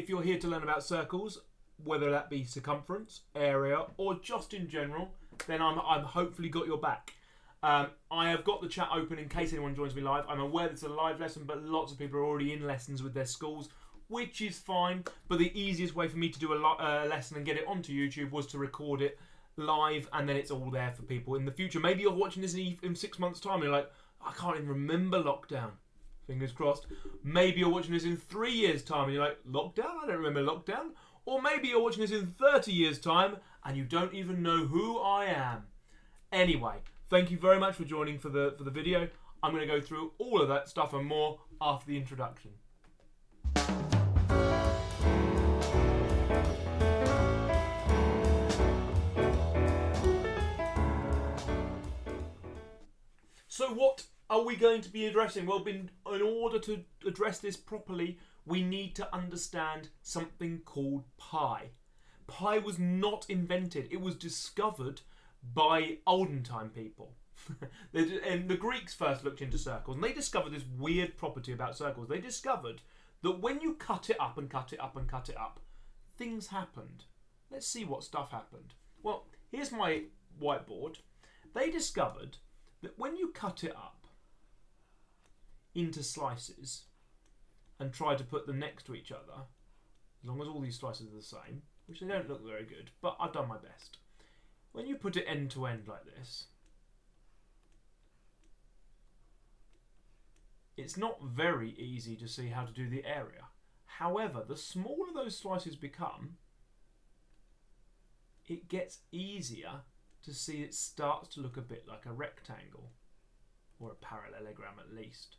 if you're here to learn about circles, whether that be circumference, area, or just in general, then I'm hopefully got your back. I have got the chat open in case anyone joins me live. I'm aware it's a live lesson, but lots of people are already in lessons with their schools, which is fine. But the easiest way for me to do a lesson and get it onto YouTube was to record it live, and then it's all there for people in the future. Maybe you're watching this in 6 months' time and you're like, I can't even remember lockdown. Fingers crossed. Maybe you're watching this in 3 years' time and you're like, lockdown? I don't remember lockdown. Or maybe you're watching this in 30 years' time and you don't even know who I am. Anyway, thank you very much for joining for the video. I'm going to go through all of that stuff and more after the introduction. So what are we going to be addressing? Well, in order to address this properly, we need to understand something called pi. Pi was not invented. It was discovered by olden time people. And the Greeks first looked into circles, and they discovered this weird property about circles. They discovered that when you cut it up and cut it up and cut it up, things happened. Let's see what stuff happened. Well, here's my whiteboard. They discovered that when you cut it up into slices and try to put them next to each other, as long as all these slices are the same, which they don't look very good, but I've done my best. When you put it end to end like this, it's not very easy to see how to do the area. However, the smaller those slices become, it gets easier to see it starts to look a bit like a rectangle, or a parallelogram at least.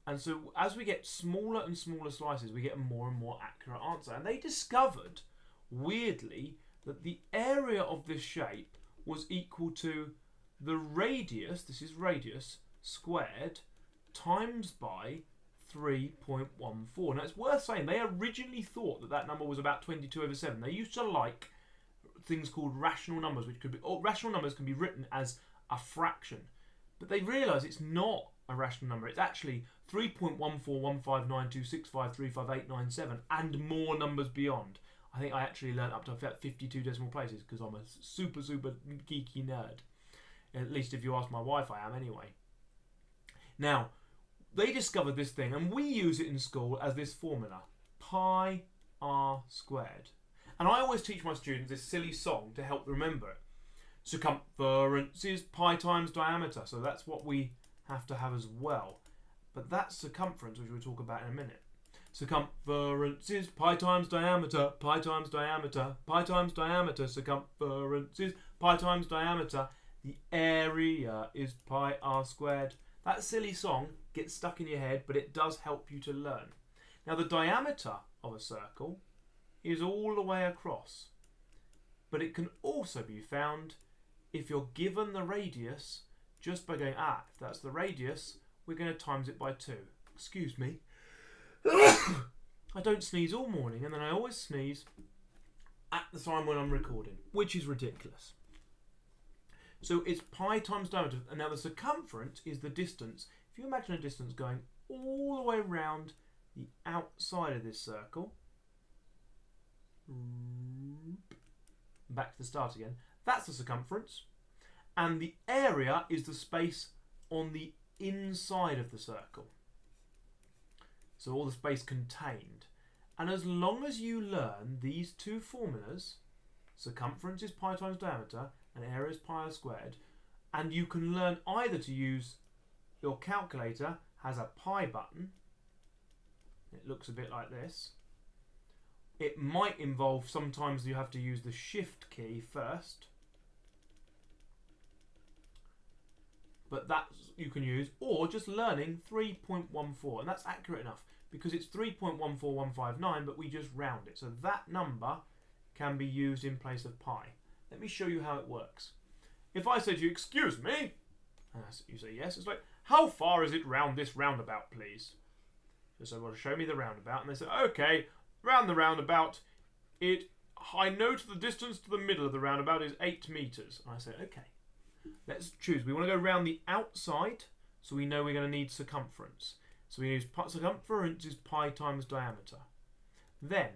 And so as we get smaller and smaller slices, we get a more and more accurate answer. And they discovered, weirdly, that the area of this shape was equal to the radius, this is radius, squared, times by 3.14. Now it's worth saying, they originally thought that that number was about 22/7. They used to like things called rational numbers, which could be, or rational numbers can be written as a fraction. But they realise it's not a rational number. It's actually 3.141592653587 and more numbers beyond. I think I actually learned up to 52 decimal places because I'm a super geeky nerd. At least if you ask my wife, I am anyway. Now, they discovered this thing, and we use it in school as this formula, pi r squared. And I always teach my students this silly song to help remember it. Circumference is pi times diameter. So that's what we have to have as well. But that's circumference, which we'll talk about in a minute. Circumference is pi times diameter, pi times diameter, pi times diameter. Circumference is pi times diameter. The area is pi r squared. That silly song gets stuck in your head, but it does help you to learn. Now, the diameter of a circle is all the way across, but it can also be found if you're given the radius just by going, if that's the radius, we're going to times it by 2. Excuse me. I don't sneeze all morning, and then I always sneeze at the time when I'm recording, which is ridiculous. So it's pi times diameter, and now the circumference is the distance. If you imagine a distance going all the way around the outside of this circle, back to the start again, that's the circumference, and the area is the space on the inside of the circle, so all the space contained. And as long as you learn these two formulas, circumference is pi times diameter and area is pi r squared, and you can learn either to use your calculator, has a pi button, it looks a bit like this. It might involve sometimes you have to use the shift key first, but that you can use, or just learning 3.14, and that's accurate enough because it's 3.14159, but we just round it. So that number can be used in place of pi. Let me show you how it works. If I say to you, excuse me, and you say yes, it's like, how far is it round this roundabout, please? So well, show me the roundabout, and they say, okay, round the roundabout, I note the distance to the middle of the roundabout is 8 meters. And I say, okay, let's choose. We want to go round the outside, so we know we're going to need circumference. So we use circumference is pi times diameter. Then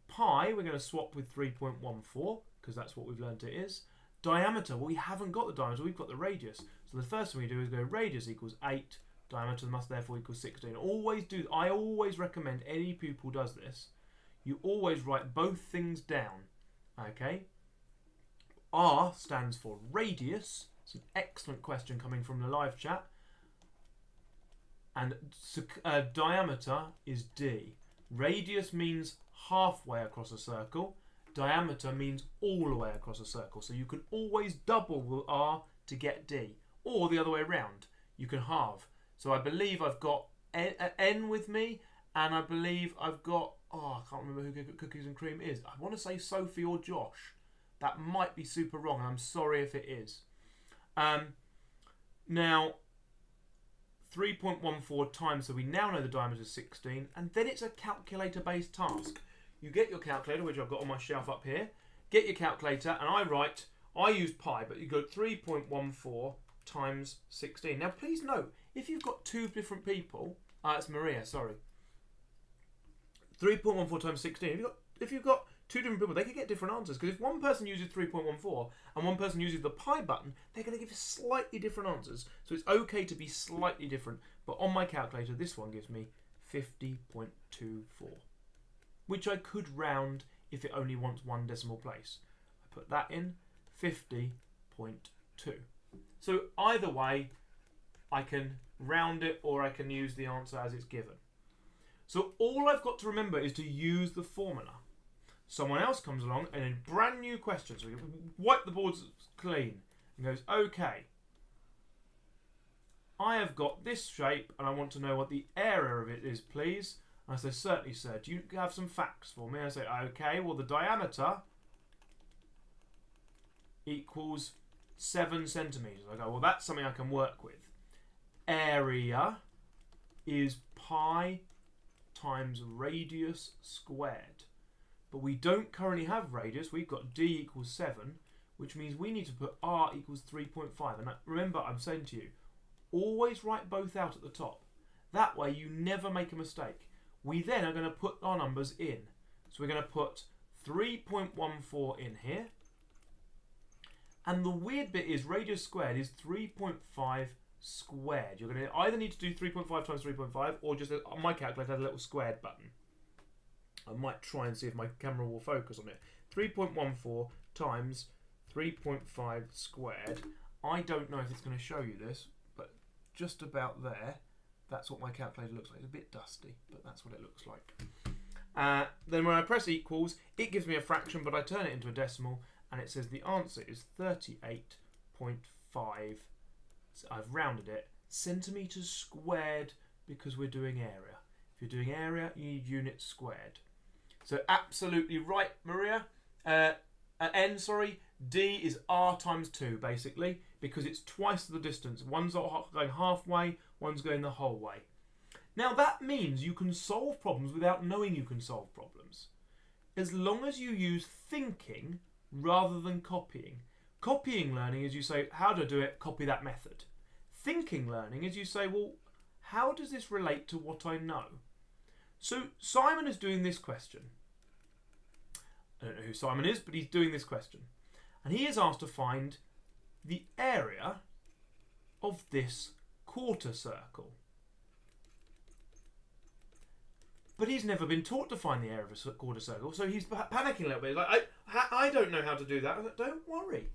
pi, we're going to swap with 3.14 because that's what we've learned it is. Diameter, well, we haven't got the diameter, we've got the radius. So the first thing we do is go radius equals 8, diameter must therefore equal 16. I always recommend any pupil does this. You always write both things down. Okay? R stands for radius. It's an excellent question coming from the live chat. And diameter is D. Radius means halfway across a circle. Diameter means all the way across a circle. So you can always double the R to get D. Or the other way around. You can halve. So I believe I've got N with me. And I believe I've got... Oh, I can't remember who Cookies and Cream is. I want to say Sophie or Josh. That might be super wrong. And I'm sorry if it is. Now... 3.14 times, so we now know the diameter is 16, and then it's a calculator-based task. You get your calculator, which I've got on my shelf up here, get your calculator, and I use pi, but you go 3.14 times 16. Now, please note, if you've got two different people, it's Maria, sorry. 3.14 times 16, if you've got two different people, they could get different answers, because if one person uses 3.14 and one person uses the pi button, they're going to give slightly different answers. So it's okay to be slightly different, but on my calculator, this one gives me 50.24, which I could round if it only wants one decimal place. I put that in, 50.2. So either way, I can round it or I can use the answer as it's given. So all I've got to remember is to use the formula. Someone else comes along and in brand new questions, we wipe the boards clean and goes, okay, I have got this shape and I want to know what the area of it is, please. And I say, certainly, sir. Do you have some facts for me? I say, okay, well, the diameter equals 7 centimetres. I go, well, that's something I can work with. Area is pi times radius squared. But we don't currently have radius. We've got D equals 7, which means we need to put R equals 3.5. And remember, I'm saying to you, always write both out at the top. That way you never make a mistake. We then are going to put our numbers in. So we're going to put 3.14 in here. And the weird bit is radius squared is 3.5 squared. You're going to either need to do 3.5 times 3.5 or just, on my calculator, has a little squared button. I might try and see if my camera will focus on it. 3.14 times 3.5 squared. I don't know if it's going to show you this, but just about there, that's what my calculator looks like. It's a bit dusty, but that's what it looks like. Then when I press equals, it gives me a fraction, but I turn it into a decimal, and it says the answer is 38.5. So I've rounded it. Centimetres squared because we're doing area. If you're doing area, you need units squared. So absolutely right, Maria. D is R times 2, basically, because it's twice the distance. One's going halfway, one's going the whole way. Now that means you can solve problems without knowing you can solve problems. As long as you use thinking rather than copying. Copying learning is you say, how do I do it? Copy that method. Thinking learning is you say, well, how does this relate to what I know? So Simon is doing this question. I don't know who Simon is, but he's doing this question. And he is asked to find the area of this quarter circle. But he's never been taught to find the area of a quarter circle, so he's panicking a little bit. He's like, I don't know how to do that. I was like, don't worry.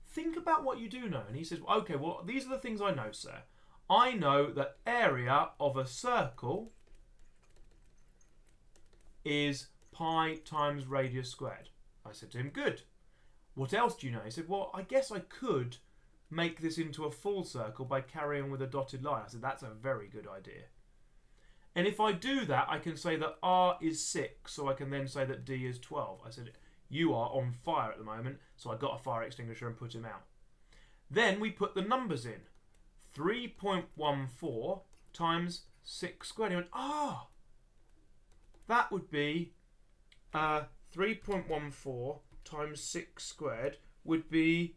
Think about what you do know. And he says, okay, well, these are the things I know, sir. I know that area of a circle is pi times radius squared. I said to him, good. What else do you know? He said, well, I guess I could make this into a full circle by carrying with a dotted line. I said, that's a very good idea. And if I do that, I can say that R is 6, so I can then say that D is 12. I said, you are on fire at the moment, so I got a fire extinguisher and put him out. Then we put the numbers in. 3.14 times 6 squared. He went, that would be 3.14 times 6 squared would be,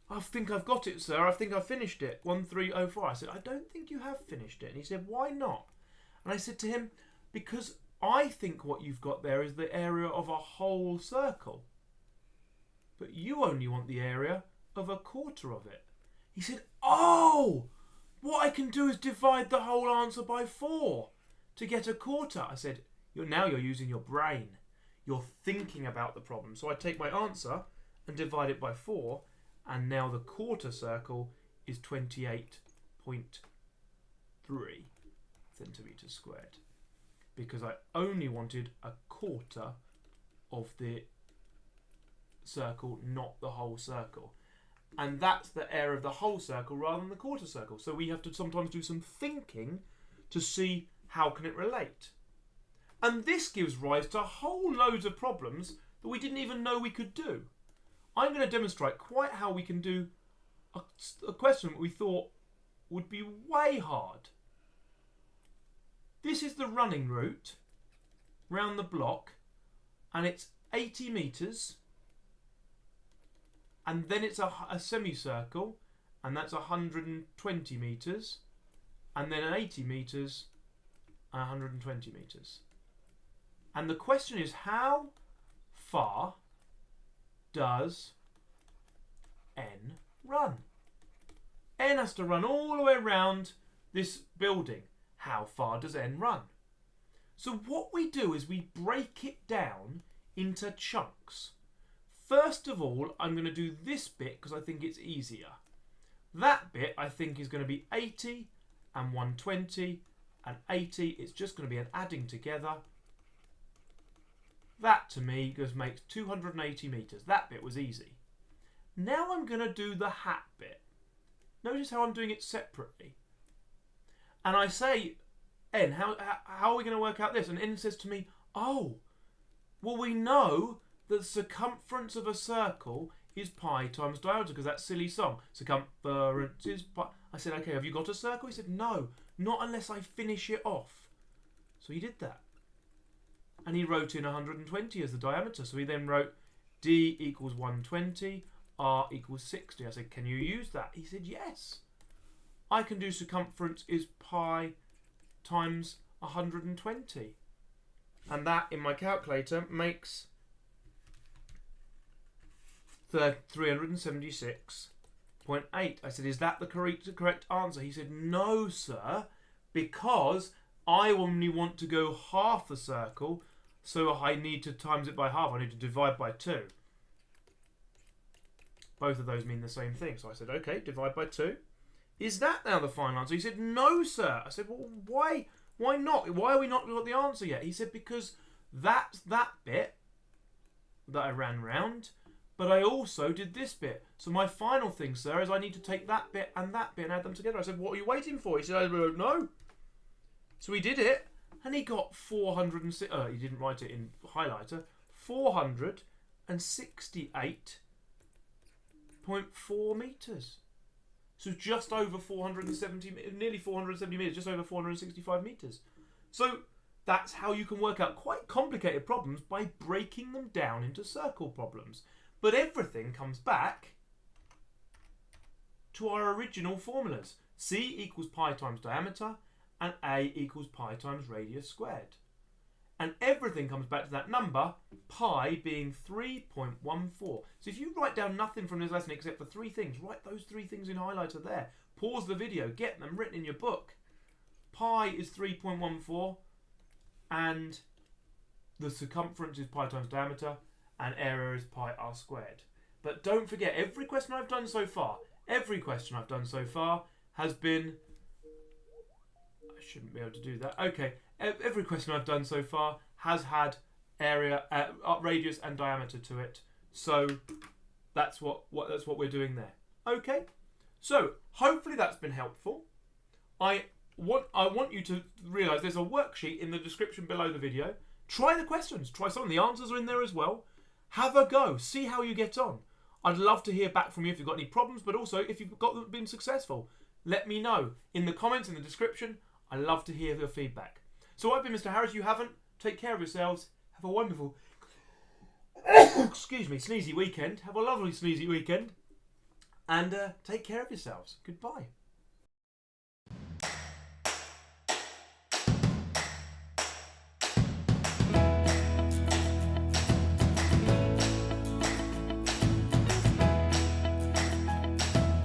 I think I've got it, sir. I think I've finished it. 1304. I said, I don't think you have finished it. And he said, why not? And I said to him, because I think what you've got there is the area of a whole circle. But you only want the area of a quarter of it. He said, oh, what I can do is divide the whole answer by 4 to get a quarter. I said, now you're using your brain. You're thinking about the problem. So I take my answer and divide it by 4, and now the quarter circle is 28.3 centimetres squared. Because I only wanted a quarter of the circle, not the whole circle. And that's the area of the whole circle rather than the quarter circle. So we have to sometimes do some thinking to see how can it relate. And this gives rise to whole loads of problems that we didn't even know we could do. I'm going to demonstrate quite how we can do a question that we thought would be way hard. This is the running route round the block, and it's 80 metres, and then it's a semicircle, and that's 120 metres, and then 80 metres and 120 metres. And the question is, how far does N run? N has to run all the way around this building. How far does N run? So what we do is we break it down into chunks. First of all, I'm going to do this bit because I think it's easier. That bit I think is going to be 80 and 120 and 80. It's just going to be an adding together. That to me makes 280 metres. That bit was easy. Now I'm going to do the hat bit. Notice how I'm doing it separately. And I say, N, how are we going to work out this? And N says to me, oh, well, we know that the circumference of a circle is pi times diameter, because that silly song, circumference is pi. I said, okay, have you got a circle? He said, no, not unless I finish it off. So he did that. And he wrote in 120 as the diameter. So he then wrote D equals 120, R equals 60. I said, can you use that? He said, yes. I can do circumference is pi times 120. And that, in my calculator, makes 376.8. I said, is that the correct answer? He said, no, sir, because I only want to go half the circle, so I need to times it by half. I need to divide by 2. Both of those mean the same thing. So I said, okay, divide by 2. Is that now the final answer? He said, no, sir. I said, well, why not? Why are we not got the answer yet? He said, because that's that bit that I ran round, but I also did this bit. So my final thing, sir, is I need to take that bit and add them together. I said, what are you waiting for? He said, I don't know. So he did it, and he got 406. He didn't write it in highlighter. 468.4 metres. So just over 470, nearly 470 metres, just over 465 metres. So that's how you can work out quite complicated problems by breaking them down into circle problems. But everything comes back to our original formulas. C equals pi times diameter, and A equals pi times radius squared. And everything comes back to that number, pi being 3.14. So if you write down nothing from this lesson except for 3 things, write those 3 things in highlighter there. Pause the video, get them written in your book. Pi is 3.14, and the circumference is pi times diameter, and area is pi r squared. But don't forget, every question I've done so far has been... I shouldn't be able to do that. Okay, every question I've done so far has had area, radius and diameter to it. So that's what we're doing there. Okay, so hopefully that's been helpful. I want you to realise there's a worksheet in the description below the video. Try the questions. Try some of the answers are in there as well. Have a go. See how you get on. I'd love to hear back from you if you've got any problems, but also if you've been successful. Let me know in the comments in the description. I love to hear your feedback. So I've been Mr. Harris. You haven't. Take care of yourselves. Have a wonderful, excuse me, sneezy weekend. Have a lovely sneezy weekend. And take care of yourselves. Goodbye.